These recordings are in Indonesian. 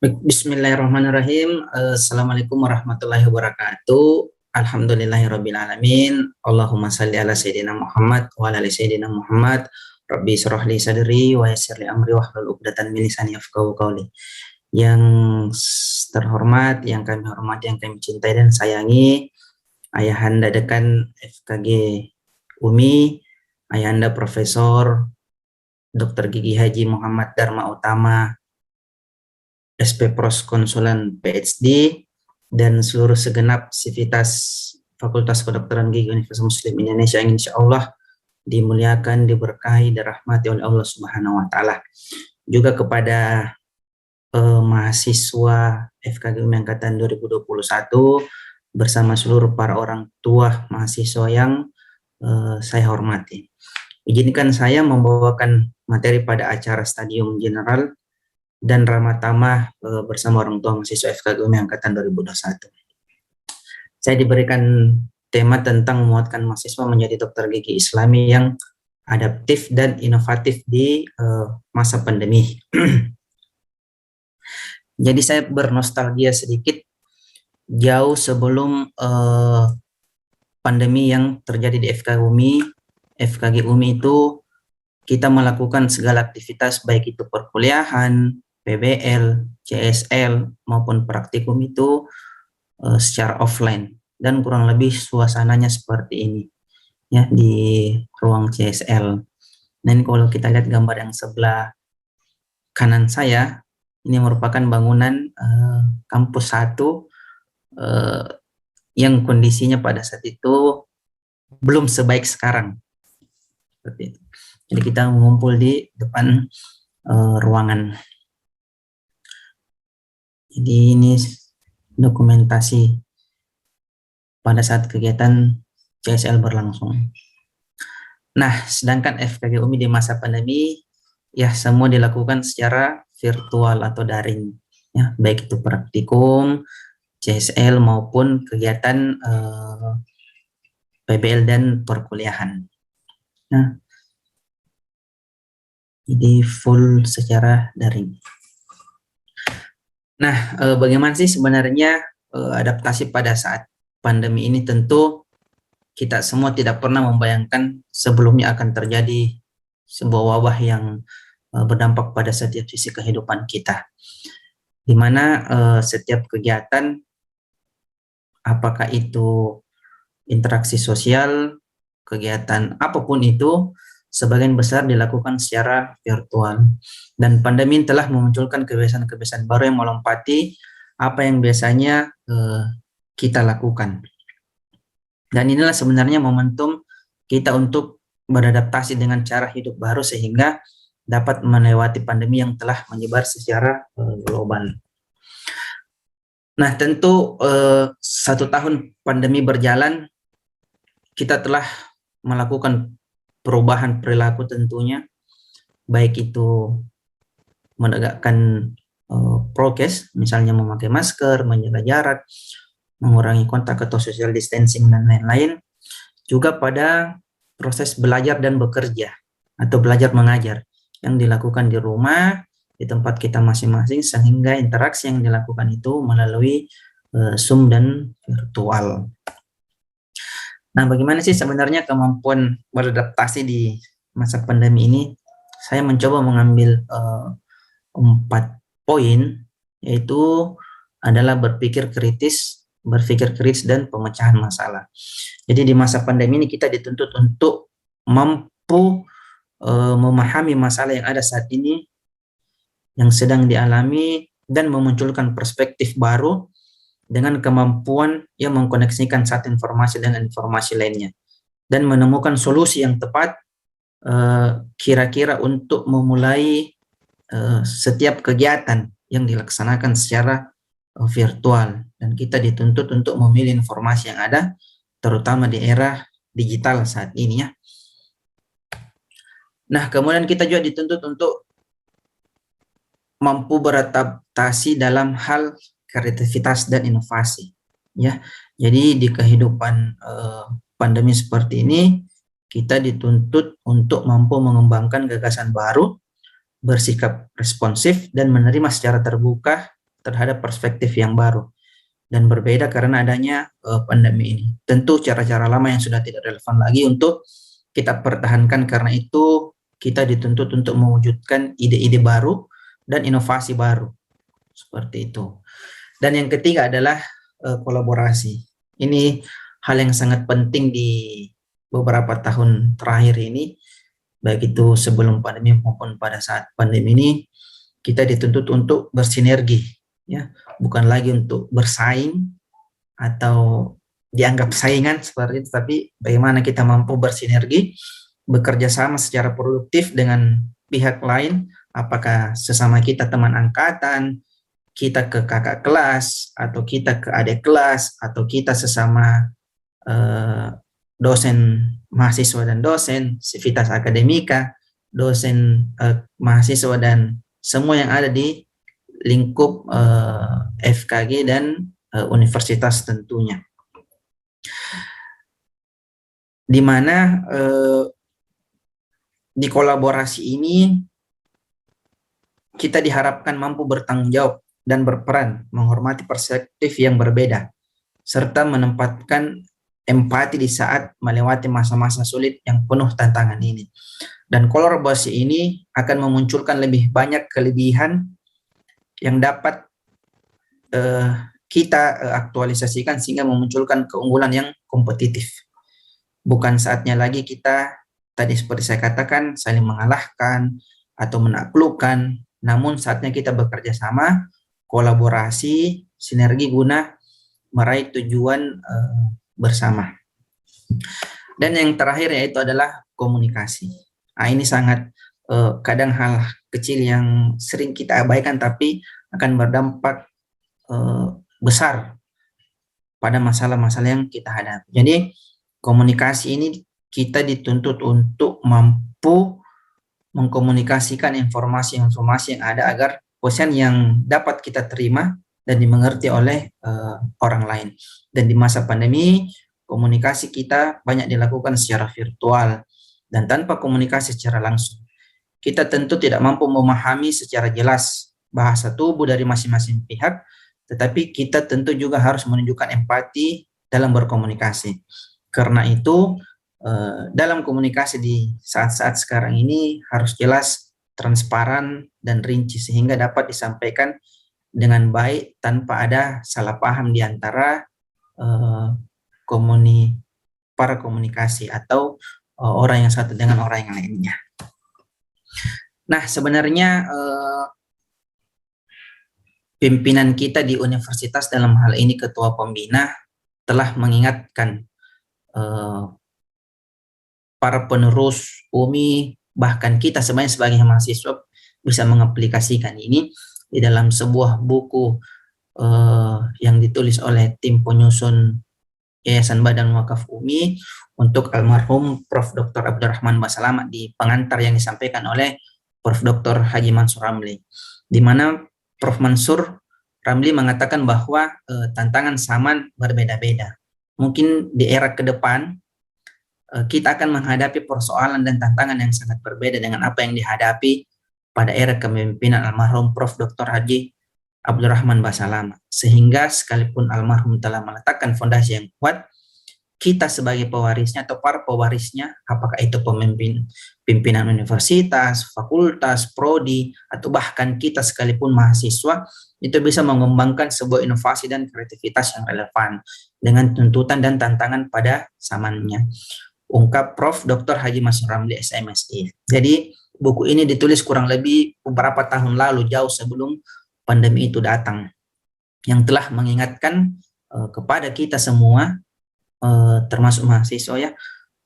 Bismillahirrahmanirrahim. Assalamualaikum warahmatullahi wabarakatuh. Alhamdulillahirabbil alamin. Allahumma shalli ala sayyidina Muhammad wa ala ali sayyidina Muhammad. Rabbi shrah li sadri wa yassir li amri wahlul 'uqdatam min lisani yafqahu qawli. Yang terhormat, yang kami hormati, yang kami cintai dan sayangi, Ayahanda Dekan FKG UMI, Ayahanda Profesor Dr. Gigi Haji Muhammad Dharma Utama, SP Pros Konsulan PhD, dan seluruh segenap sivitas Fakultas Kedokteran Gigi Universitas Muslim Indonesia yang insya Allah dimuliakan, diberkahi, dirahmati oleh Allah Subhanahu wa Ta'ala. Juga kepada mahasiswa FKG UMI Angkatan 2021 bersama seluruh para orang tua mahasiswa yang saya hormati. Izinkan saya membawakan materi pada acara Stadium General dan ramah tamah bersama orang tua mahasiswa FKG UMI Angkatan 2021. Saya diberikan tema tentang menguatkan mahasiswa menjadi dokter gigi Islami yang adaptif dan inovatif di masa pandemi. Jadi saya bernostalgia sedikit jauh sebelum pandemi yang terjadi di FKG UMI. FKG UMI itu kita melakukan segala aktivitas baik itu perkuliahan, PBL, CSL maupun praktikum itu secara offline, dan kurang lebih suasananya seperti ini ya di ruang CSL. Dan kalau kita lihat gambar yang sebelah kanan saya, ini merupakan bangunan kampus 1 yang kondisinya pada saat itu belum sebaik sekarang. Seperti itu. Jadi kita mengumpul di depan ruangan. Jadi ini dokumentasi pada saat kegiatan CSL berlangsung. Nah, sedangkan FKG UMI di masa pandemi, ya semua dilakukan secara virtual atau daring, ya baik itu praktikum, CSL maupun kegiatan PBL dan perkuliahan. Nah, jadi full secara daring. Nah, bagaimana sih sebenarnya adaptasi pada saat pandemi ini? Tentu kita semua tidak pernah membayangkan sebelumnya akan terjadi sebuah wabah yang berdampak pada setiap sisi kehidupan kita, di mana setiap kegiatan, apakah itu interaksi sosial, kegiatan apapun itu, sebagian besar dilakukan secara virtual. Dan pandemi telah memunculkan kebiasaan-kebiasaan baru yang melompati apa yang biasanya kita lakukan. Dan inilah sebenarnya momentum kita untuk beradaptasi dengan cara hidup baru sehingga dapat melewati pandemi yang telah menyebar secara global. Nah, tentu 1 tahun pandemi berjalan, kita telah melakukan perubahan perilaku tentunya, baik itu menegakkan prokes, misalnya memakai masker, menjaga jarak, mengurangi kontak atau social distancing dan lain-lain. Juga pada proses belajar dan bekerja atau belajar mengajar yang dilakukan di rumah, di tempat kita masing-masing, sehingga interaksi yang dilakukan itu melalui Zoom dan virtual. Nah, bagaimana sih sebenarnya kemampuan beradaptasi di masa pandemi ini? Saya mencoba mengambil 4 poin, yaitu adalah berpikir kritis, dan pemecahan masalah. Jadi di masa pandemi ini kita dituntut untuk mampu memahami masalah yang ada saat ini, yang sedang dialami, dan memunculkan perspektif baru dengan kemampuan yang mengkoneksikan satu informasi dengan informasi lainnya, dan menemukan solusi yang tepat kira-kira untuk memulai setiap kegiatan yang dilaksanakan secara virtual. Dan kita dituntut untuk memilih informasi yang ada, terutama di era digital saat ini ya. Nah, kemudian kita juga dituntut untuk mampu beradaptasi dalam hal kreativitas dan inovasi ya. Jadi di kehidupan pandemi seperti ini, kita dituntut untuk mampu mengembangkan gagasan baru, bersikap responsif, dan menerima secara terbuka terhadap perspektif yang baru dan berbeda karena adanya pandemi ini. Tentu cara-cara lama yang sudah tidak relevan lagi untuk kita pertahankan, karena itu kita dituntut untuk mewujudkan ide-ide baru dan inovasi baru. Seperti itu. Dan yang ketiga adalah kolaborasi. Ini hal yang sangat penting di beberapa tahun terakhir ini, baik itu sebelum pandemi maupun pada saat pandemi ini, kita dituntut untuk bersinergi, ya, bukan lagi untuk bersaing atau dianggap saingan seperti itu, tapi bagaimana kita mampu bersinergi, bekerja sama secara produktif dengan pihak lain, apakah sesama kita teman angkatan, kita ke kakak kelas, atau kita ke adik kelas, atau kita sesama dosen mahasiswa dan dosen, sivitas akademika, dosen mahasiswa dan semua yang ada di lingkup FKG dan universitas tentunya. Di mana di kolaborasi ini kita diharapkan mampu bertanggung jawab dan berperan, menghormati perspektif yang berbeda, serta menempatkan empati di saat melewati masa-masa sulit yang penuh tantangan ini. Dan kolaborasi ini akan memunculkan lebih banyak kelebihan yang dapat kita aktualisasikan sehingga memunculkan keunggulan yang kompetitif. Bukan saatnya lagi kita, tadi seperti saya katakan, saling mengalahkan atau menaklukkan, namun saatnya kita bekerja sama, kolaborasi, sinergi guna meraih tujuan bersama. Dan yang terakhir yaitu adalah komunikasi. Nah, ini sangat kadang hal kecil yang sering kita abaikan tapi akan berdampak besar pada masalah-masalah yang kita hadapi. Jadi komunikasi ini kita dituntut untuk mampu mengkomunikasikan informasi-informasi yang ada agar pesan yang dapat kita terima dan dimengerti oleh orang lain. Dan di masa pandemi, komunikasi kita banyak dilakukan secara virtual dan tanpa komunikasi secara langsung. Kita tentu tidak mampu memahami secara jelas bahasa tubuh dari masing-masing pihak, tetapi kita tentu juga harus menunjukkan empati dalam berkomunikasi. Karena itu, dalam komunikasi di saat-saat sekarang ini harus jelas, transparan, dan rinci sehingga dapat disampaikan dengan baik tanpa ada salah paham di antara para komunikasi atau orang yang satu dengan orang yang lainnya. Nah, sebenarnya pimpinan kita di universitas, dalam hal ini ketua pembina, telah mengingatkan para penerus UMI, bahkan kita sebagai mahasiswa bisa mengaplikasikan ini di dalam sebuah buku yang ditulis oleh tim penyusun Yayasan Badan Wakaf UMI untuk almarhum Prof. Dr. Abdurrahman Basalamah, di pengantar yang disampaikan oleh Prof. Dr. Haji Mansur Ramli, di mana Prof. Mansur Ramli mengatakan bahwa tantangan zaman berbeda-beda. Mungkin di era ke depan kita akan menghadapi persoalan dan tantangan yang sangat berbeda dengan apa yang dihadapi pada era kepemimpinan almarhum Prof. Dr. Haji Abdurrahman Basalamah. Sehingga sekalipun almarhum telah meletakkan fondasi yang kuat, kita sebagai pewarisnya atau para pewarisnya, apakah itu pimpinan universitas, fakultas, prodi, atau bahkan kita sekalipun mahasiswa, itu bisa mengembangkan sebuah inovasi dan kreativitas yang relevan dengan tuntutan dan tantangan pada zamannya. Ungkap Prof. Dr. Haji Mansur Ramli SMSI. Jadi buku ini ditulis kurang lebih beberapa tahun lalu, jauh sebelum pandemi itu datang, yang telah mengingatkan kepada kita semua, termasuk mahasiswa, ya,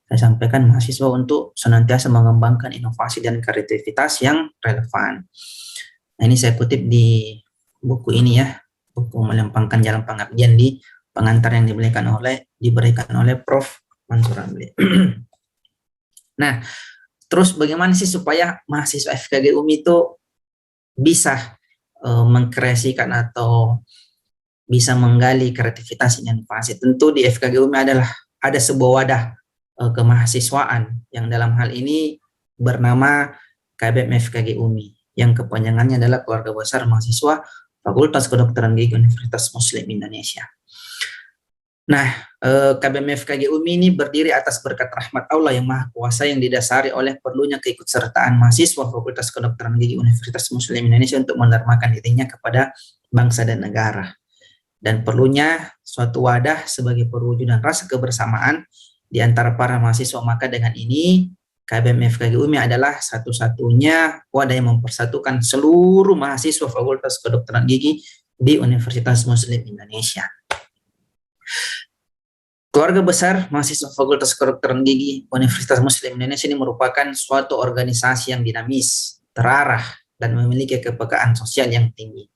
saya sampaikan mahasiswa untuk senantiasa mengembangkan inovasi dan kreativitas yang relevan. Nah, ini saya kutip di buku ini, ya, buku Melempangkan Jalan Pengabdian, di pengantar yang diberikan oleh Prof. Mansur Ramli. Nah, terus bagaimana sih supaya mahasiswa FKG UMI itu bisa mengkreasikan atau bisa menggali kreativitas dan inovasi? Tentu di FKG UMI ada sebuah wadah kemahasiswaan yang dalam hal ini bernama KBM FKG UMI, yang kepanjangannya adalah Keluarga Besar Mahasiswa Fakultas Kedokteran Gigi Universitas Muslim Indonesia. Nah, KBMFKG UMI ini berdiri atas berkat rahmat Allah yang Maha Kuasa yang didasari oleh perlunya keikutsertaan mahasiswa Fakultas Kedokteran Gigi Universitas Muslim Indonesia untuk mendermakan dirinya kepada bangsa dan negara. Dan perlunya suatu wadah sebagai perwujudan rasa kebersamaan di antara para mahasiswa. Maka dengan ini KBMFKG UMI adalah satu-satunya wadah yang mempersatukan seluruh mahasiswa Fakultas Kedokteran Gigi di Universitas Muslim Indonesia. Keluarga besar mahasiswa Fakultas Kedokteran Gigi Universitas Muslim Indonesia ini merupakan suatu organisasi yang dinamis, terarah, dan memiliki kepekaan sosial yang tinggi,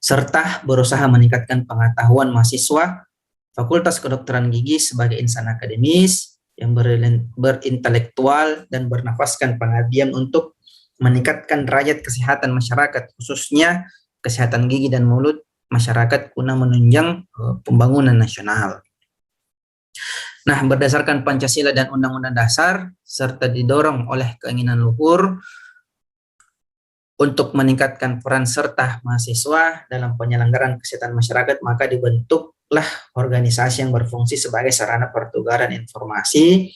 serta berusaha meningkatkan pengetahuan mahasiswa Fakultas Kedokteran Gigi sebagai insan akademis yang berintelektual dan bernafaskan pengabdian untuk meningkatkan derajat kesehatan masyarakat, khususnya kesehatan gigi dan mulut masyarakat guna menunjang pembangunan nasional. Nah, berdasarkan Pancasila dan Undang-Undang Dasar, serta didorong oleh keinginan luhur untuk meningkatkan peran serta mahasiswa dalam penyelenggaraan kesehatan masyarakat, maka dibentuklah organisasi yang berfungsi sebagai sarana pertukaran informasi,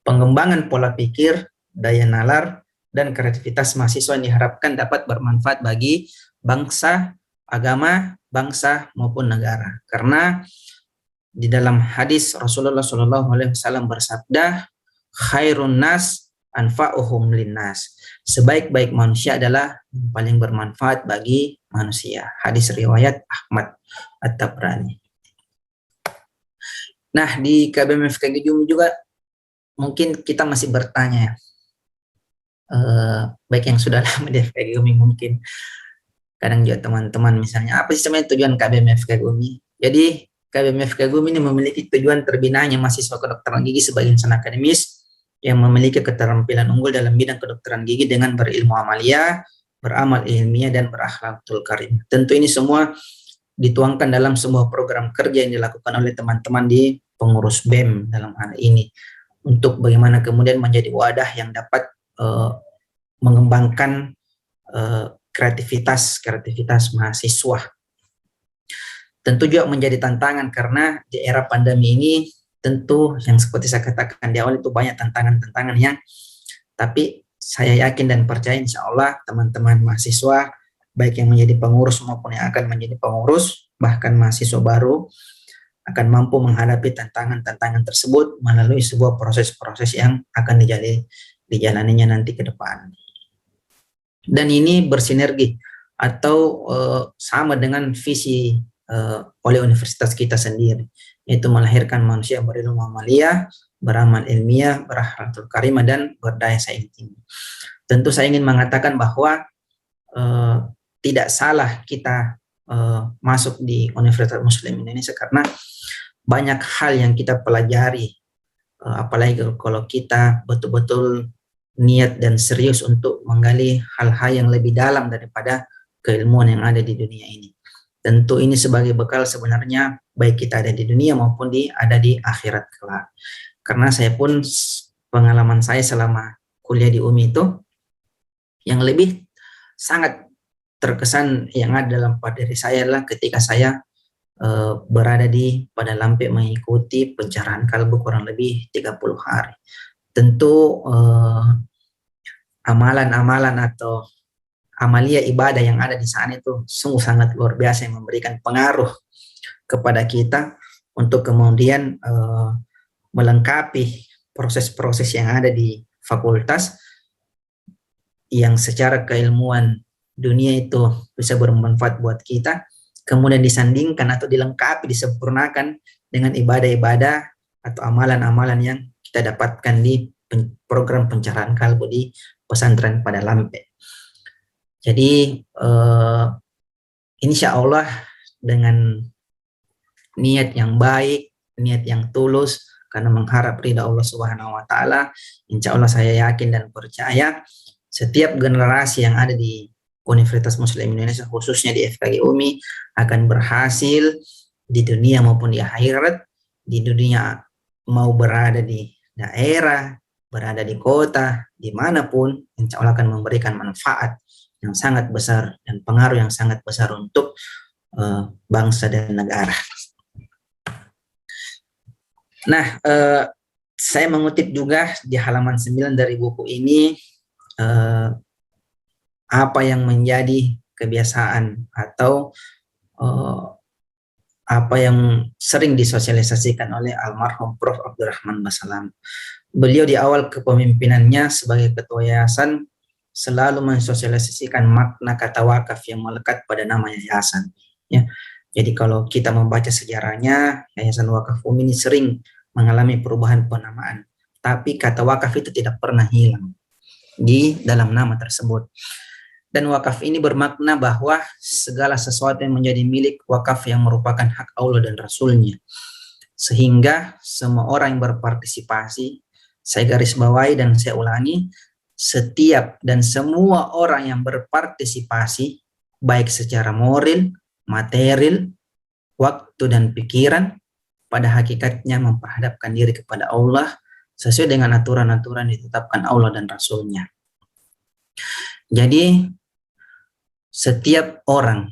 pengembangan pola pikir, daya nalar, dan kreativitas mahasiswa yang diharapkan dapat bermanfaat bagi bangsa, agama, bangsa, maupun negara. Karena di dalam hadis Rasulullah SAW bersabda, khairun nas anfa'uhum linnas. Sebaik-baik manusia adalah yang paling bermanfaat bagi manusia. Hadis riwayat Ahmad At-Tabrani. Nah, di KBMFKG juga mungkin kita masih bertanya, baik yang sudah lama di FKG UMI mungkin, kadang juga teman-teman misalnya, apa sih sebenarnya tujuan KBMFKG UMI? Jadi KBMFKG UMI ini memiliki tujuan terbinanya mahasiswa kedokteran gigi sebagai insan akademis yang memiliki keterampilan unggul dalam bidang kedokteran gigi dengan berilmu amalia, beramal ilmiah, dan berakhlakul karim. Tentu ini semua dituangkan dalam sebuah program kerja yang dilakukan oleh teman-teman di pengurus BEM dalam hal ini, untuk bagaimana kemudian menjadi wadah yang dapat mengembangkan kreativitas mahasiswa. Tentu juga menjadi tantangan karena di era pandemi ini tentu yang seperti saya katakan di awal itu banyak tantangan-tantangan yang, tapi saya yakin dan percaya insya Allah teman-teman mahasiswa baik yang menjadi pengurus maupun yang akan menjadi pengurus, bahkan mahasiswa baru, akan mampu menghadapi tantangan-tantangan tersebut melalui sebuah proses-proses yang akan dijalaninya nanti ke depan. Dan ini bersinergi atau sama dengan visi oleh universitas kita sendiri, yaitu melahirkan manusia berilmu amalia, beramal ilmiah, berakhlakul karimah, dan berdaya saing tinggi. Tentu saya ingin mengatakan bahwa tidak salah kita masuk di Universitas Muslim Indonesia karena banyak hal yang kita pelajari, apalagi kalau kita betul-betul niat dan serius untuk menggali hal-hal yang lebih dalam daripada keilmuan yang ada di dunia ini. Tentu ini sebagai bekal sebenarnya baik kita ada di dunia maupun ada di akhirat kelak. Karena saya pun pengalaman saya selama kuliah di UMI itu yang lebih sangat terkesan yang ada dalam pada diri saya adalah ketika saya berada di Pada Lampe mengikuti pencerahan kalbu kurang lebih 30 hari. Tentu amalan-amalan atau amalia ibadah yang ada di sana itu sungguh sangat luar biasa yang memberikan pengaruh kepada kita untuk kemudian melengkapi proses-proses yang ada di fakultas yang secara keilmuan dunia itu bisa bermanfaat buat kita, kemudian disandingkan atau dilengkapi, disempurnakan dengan ibadah-ibadah atau amalan-amalan yang kita dapatkan di program pencerahan kalbu di pesantren Pada Lampe. Jadi insya Allah dengan niat yang baik, niat yang tulus, karena mengharap ridha Allah Subhanahu Wa Taala, insya Allah saya yakin dan percaya setiap generasi yang ada di Universitas Muslim Indonesia, khususnya di FKG UMI, akan berhasil di dunia maupun di akhirat. Di dunia mau berada di daerah, berada di kota, dimanapun, insya Allah akan memberikan manfaat yang sangat besar dan pengaruh yang sangat besar untuk bangsa dan negara. Nah, saya mengutip juga di halaman 9 dari buku ini apa yang menjadi kebiasaan atau apa yang sering disosialisasikan oleh almarhum Prof. Abdurrahman Basalam. Beliau di awal kepemimpinannya sebagai ketua yayasan selalu mensosialisasikan makna kata wakaf yang melekat pada nama yayasan. Ya, jadi kalau kita membaca sejarahnya, Yayasan Wakaf Umi ini sering mengalami perubahan penamaan, tapi kata wakaf itu tidak pernah hilang di dalam nama tersebut. Dan wakaf ini bermakna bahwa segala sesuatu yang menjadi milik wakaf yang merupakan hak Allah dan Rasulnya. Sehingga semua orang yang berpartisipasi, saya garis bawahi dan saya ulangi, setiap dan semua orang yang berpartisipasi, baik secara moral, material, waktu dan pikiran, pada hakikatnya memperhadapkan diri kepada Allah sesuai dengan aturan-aturan ditetapkan Allah dan Rasulnya. Jadi setiap orang,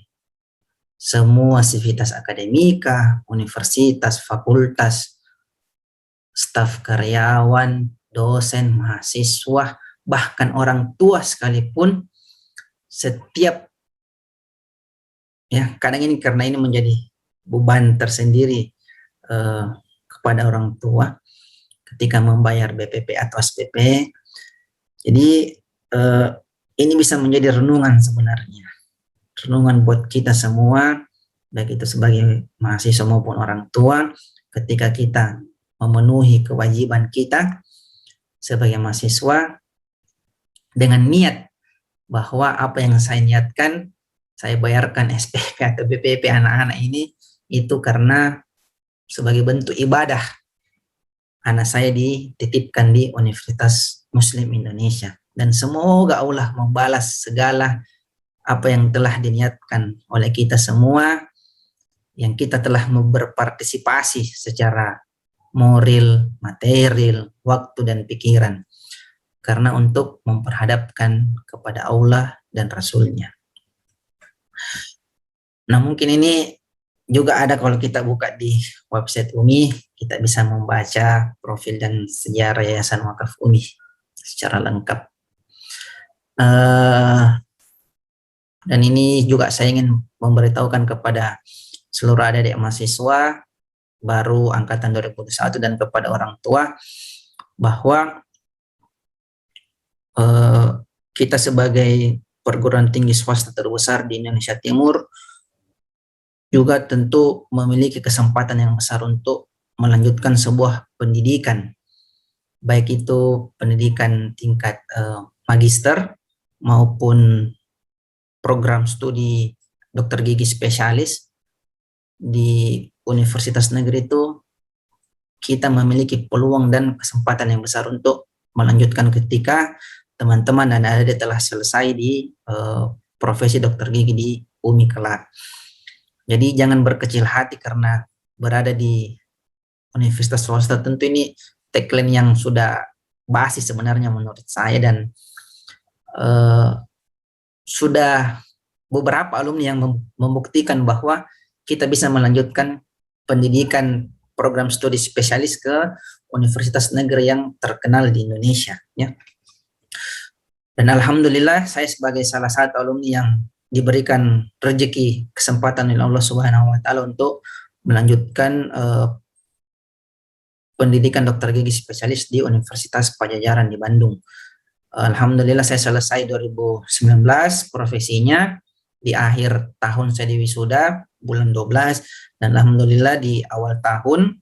semua sivitas akademika, universitas, fakultas, staf karyawan, dosen, mahasiswa, bahkan orang tua sekalipun, setiap, ya kadang ini karena ini menjadi beban tersendiri kepada orang tua ketika membayar BPP atau SPP. Jadi ini bisa menjadi renungan sebenarnya, renungan buat kita semua, baik itu sebagai mahasiswa maupun orang tua, ketika kita memenuhi kewajiban kita sebagai mahasiswa dengan niat bahwa apa yang saya niatkan, saya bayarkan SPP atau BPP anak-anak ini, itu karena sebagai bentuk ibadah anak saya dititipkan di Universitas Muslim Indonesia. Dan semoga Allah membalas segala apa yang telah diniatkan oleh kita semua, yang kita telah berpartisipasi secara moral, material, waktu, dan pikiran. Karena untuk memperhadapkan kepada Allah dan Rasulnya. Nah, mungkin ini juga ada kalau kita buka di website UMI, kita bisa membaca profil dan sejarah Yayasan Wakaf UMI secara lengkap. Dan ini juga saya ingin memberitahukan kepada seluruh adik-adik mahasiswa baru angkatan 2021 dan kepada orang tua bahwa kita sebagai perguruan tinggi swasta terbesar di Indonesia Timur juga tentu memiliki kesempatan yang besar untuk melanjutkan sebuah pendidikan, baik itu pendidikan tingkat magister maupun program studi dokter gigi spesialis di universitas negeri. Itu kita memiliki peluang dan kesempatan yang besar untuk melanjutkan ketika teman-teman dan adik telah selesai di profesi dokter gigi di UMI kelak. Jadi jangan berkecil hati karena berada di universitas swasta. Tentu ini tagline yang sudah basi sebenarnya menurut saya, dan sudah beberapa alumni yang membuktikan bahwa kita bisa melanjutkan pendidikan program studi spesialis ke universitas negeri yang terkenal di Indonesia, ya. Dan alhamdulillah saya sebagai salah satu alumni yang diberikan rezeki kesempatan oleh Allah Subhanahu wa taala untuk melanjutkan pendidikan dokter gigi spesialis di Universitas Pajajaran di Bandung. Alhamdulillah saya selesai 2019 profesinya, di akhir tahun saya diwisuda bulan 12, dan alhamdulillah di awal tahun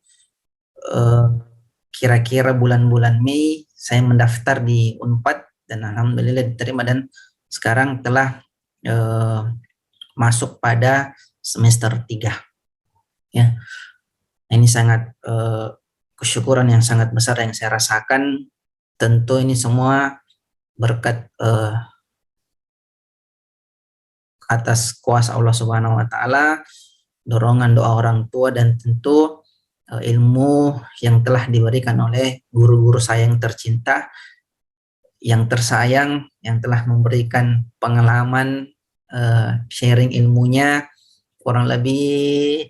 kira-kira bulan-bulan Mei saya mendaftar di Unpad dan alhamdulillah diterima, dan sekarang telah masuk pada semester 3, ya. Ini sangat kesyukuran yang sangat besar yang saya rasakan. Tentu ini semua berkat atas kuasa Allah Subhanahu wa taala, dorongan doa orang tua, dan tentu ilmu yang telah diberikan oleh guru-guru saya yang tercinta, yang tersayang yang telah memberikan pengalaman, sharing ilmunya. Kurang lebih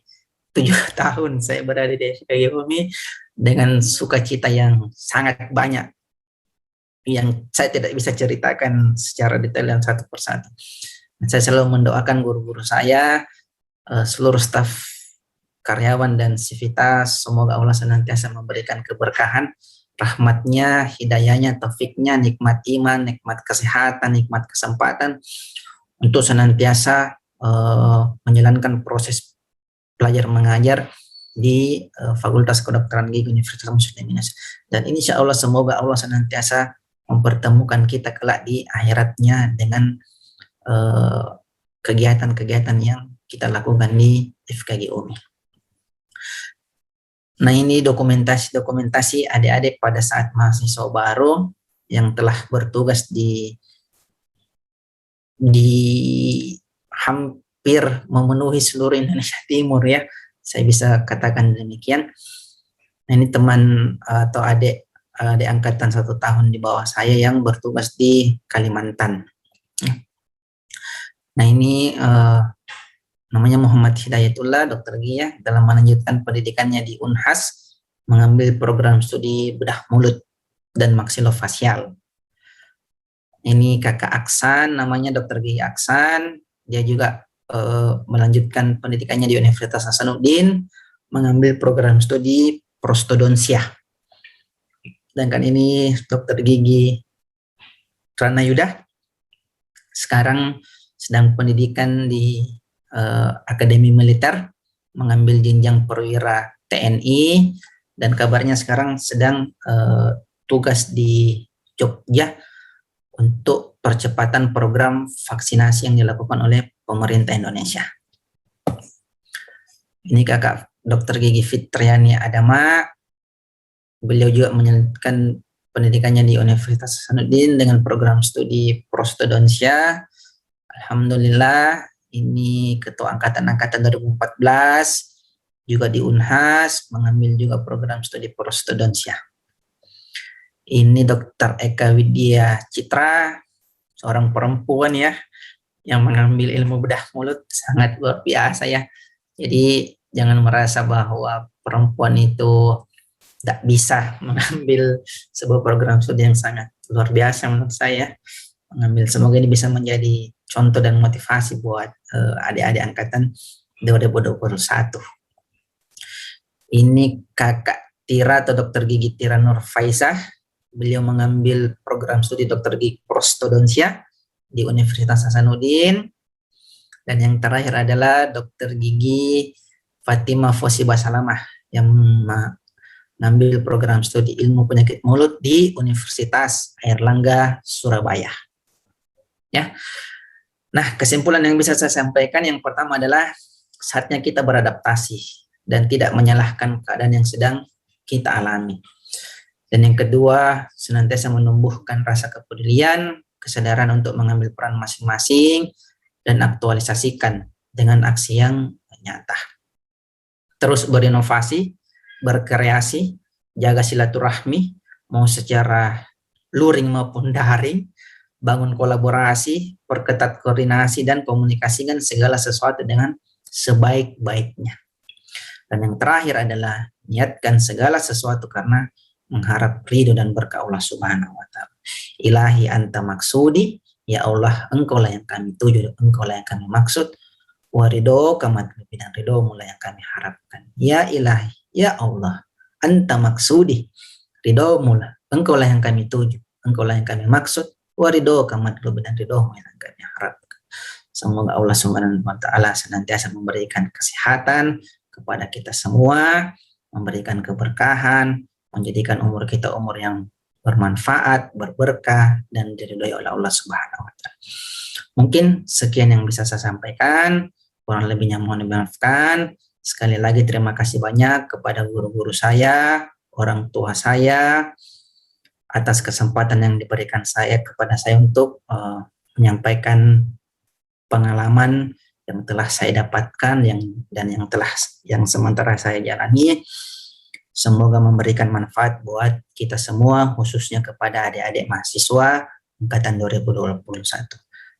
7 tahun saya berada di FKG UMI dengan sukacita yang sangat banyak yang saya tidak bisa ceritakan secara detail yang satu persatu. Saya selalu mendoakan guru-guru saya, seluruh staf karyawan dan sivitas, semoga Allah senantiasa memberikan keberkahan, rahmatnya, hidayahnya, taufiknya, nikmat iman, nikmat kesehatan, nikmat kesempatan untuk senantiasa menjalankan proses belajar mengajar di Fakultas Kedokteran Gigi Universitas Muslim Indonesia. Dan insya Allah semoga Allah senantiasa mempertemukan kita kelak di akhiratnya dengan kegiatan-kegiatan yang kita lakukan di FKG UMI. Nah, ini dokumentasi adik-adik pada saat mahasiswa baru yang telah bertugas di hampir memenuhi seluruh Indonesia Timur ya. Saya bisa katakan demikian. Nah, ini teman atau adik angkatan 1 tahun di bawah saya yang bertugas di Kalimantan. Nah, ini namanya Muhammad Hidayatullah, Dokter Gigi ya, dalam melanjutkan pendidikannya di Unhas, mengambil program studi bedah mulut dan maksilofasial. Ini kakak Aksan, namanya Dokter Gigi Aksan. Dia juga melanjutkan pendidikannya di Universitas Hasanuddin, mengambil program studi prostodonsia. Sedangkan ini Dokter Gigi Ranayuda, sekarang sedang pendidikan di Akademi Militer, mengambil jenjang perwira TNI, dan kabarnya sekarang sedang tugas di Jogja untuk percepatan program vaksinasi yang dilakukan oleh pemerintah Indonesia. Ini kakak Dr. Gigi Fitriani Adama. Beliau juga menyelesaikan pendidikannya di Universitas Hasanuddin dengan program studi prostodonsia. Alhamdulillah, ini ketua angkatan 2014, juga di Unhas, mengambil juga program studi prostodonsia. Ini Dr. Eka Widya Citra, seorang perempuan ya, yang mengambil ilmu bedah mulut, sangat luar biasa ya. Jadi jangan merasa bahwa perempuan itu tidak bisa mengambil sebuah program studi yang sangat luar biasa menurut saya. Semoga ini bisa menjadi contoh dan motivasi buat adik-adik angkatan 2021. Ini kakak Tira atau Dr. Gigi Tira Nur Faisah. Beliau mengambil program studi Dr. Gigi prostodonsia di Universitas Hasanuddin. Dan yang terakhir adalah Dr. Gigi Fatimah Fosiba Salamah yang mengambil program studi ilmu penyakit mulut di Universitas Airlangga Surabaya. Ya. Nah, kesimpulan yang bisa saya sampaikan yang pertama adalah saatnya kita beradaptasi dan tidak menyalahkan keadaan yang sedang kita alami. Dan yang kedua, senantiasa menumbuhkan rasa kepedulian, kesadaran untuk mengambil peran masing-masing dan aktualisasikan dengan aksi yang nyata. Terus berinovasi, berkreasi, jaga silaturahmi, mau secara luring maupun daring, bangun kolaborasi, perketat koordinasi dan komunikasikan segala sesuatu dengan sebaik-baiknya. Dan yang terakhir adalah niatkan segala sesuatu karena mengharap ridho dan berkah Allah Subhanahu wa Ta'ala. Ilahi anta maksudi, ya Allah, engkaulah yang kami tuju, engkaulah yang kami maksud. Warido kamat lebih dan ridho mulai yang kami harapkan. Ya ilahi, ya Allah, anta maksudi, ridho mula, engkaulah yang kami tuju, engkaulah yang kami maksud. Warido kamat lebih dan ridho mulai yang kami harapkan. Semoga Allah Subhanahu wa Ta'ala senantiasa memberikan kesehatan kepada kita semua, memberikan keberkahan, menjadikan umur kita umur yang bermanfaat, berberkah, dan diridhoi oleh Allah Subhanahu wa Ta'ala. Mungkin sekian yang bisa saya sampaikan, kurang lebihnya mohon dimaafkan. Sekali lagi terima kasih banyak kepada guru-guru saya, orang tua saya, atas kesempatan yang diberikan kepada saya untuk menyampaikan pengalaman yang telah saya dapatkan yang sementara saya jalani. Semoga memberikan manfaat buat kita semua, khususnya kepada adik-adik mahasiswa angkatan 2021.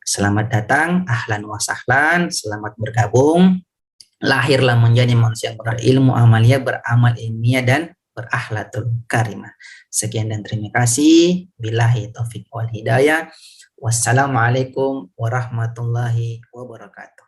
Selamat datang, ahlan wa sahlan, selamat bergabung. Lahirlah menjadi manusia berilmu amalia, beramal ilmiah, dan berakhlakul karimah. Sekian dan terima kasih. Billahi taufik wal hidayah. Wassalamualaikum warahmatullahi wabarakatuh.